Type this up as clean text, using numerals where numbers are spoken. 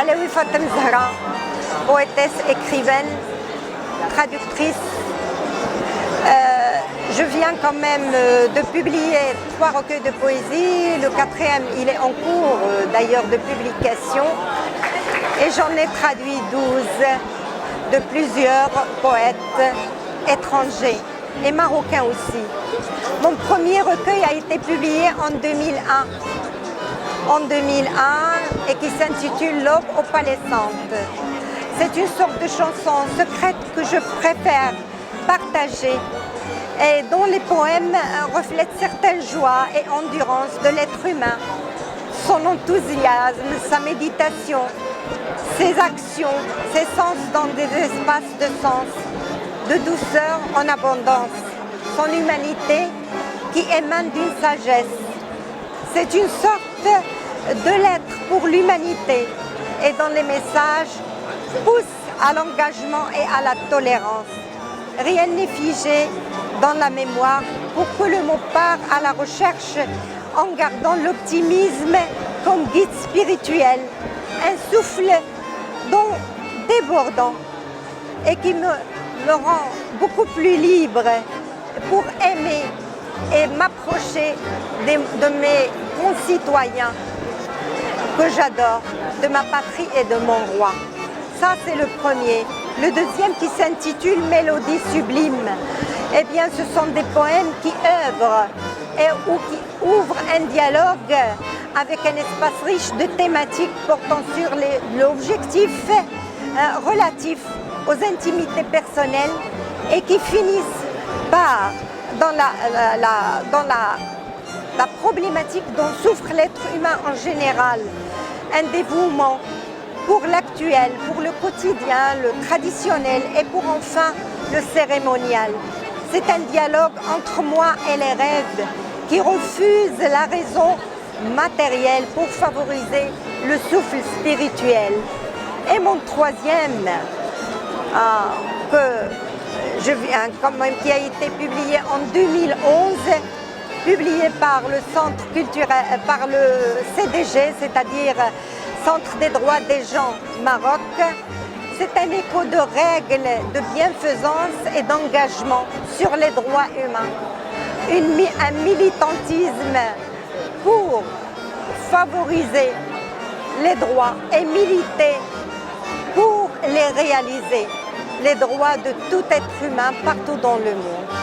Alaoui Fatem Zahra, poétesse, écrivaine, traductrice. Je viens quand même de publier 3 recueils de poésie. Le 4e, il est en cours d'ailleurs de publication. Et j'en ai traduit 12 de plusieurs poètes étrangers et marocains aussi. Mon premier recueil a été publié en 2001. Et qui s'intitule L'aube opalescente. C'est une sorte de chanson secrète que je préfère partager et dont les poèmes reflètent certaines joies et endurances de l'être humain, son enthousiasme, sa méditation, ses actions, ses sens dans des espaces de sens, de douceur en abondance, son humanité qui émane d'une sagesse. C'est une sorte de lettre pour l'humanité et dans les messages pousse à l'engagement et à la tolérance. Rien n'est figé dans la mémoire pour que le mot part à la recherche en gardant l'optimisme comme guide spirituel, un souffle débordant et qui me rend beaucoup plus libre pour aimer et m'approcher de mes concitoyens que j'adore, de ma patrie et de mon roi. Ça, c'est le premier. Le deuxième qui s'intitule Mélodie sublime. Eh bien, ce sont des poèmes qui œuvrent ou qui ouvrent un dialogue avec un espace riche de thématiques portant sur l'objectif relatif aux intimités personnelles et qui finissent par, dans la problématique dont souffre l'être humain en général, un dévouement pour l'actuel, pour le quotidien, le traditionnel et pour enfin le cérémonial. C'est un dialogue entre moi et les rêves qui refuse la raison matérielle pour favoriser le souffle spirituel. Et mon troisième, qui a été publié en 2011, publié par le Centre culturel, par le CDG, c'est-à-dire Centre des droits des gens Maroc. C'est un écho de règles, de bienfaisance et d'engagement sur les droits humains. Un militantisme pour favoriser les droits et militer pour les réaliser, les droits de tout être humain partout dans le monde.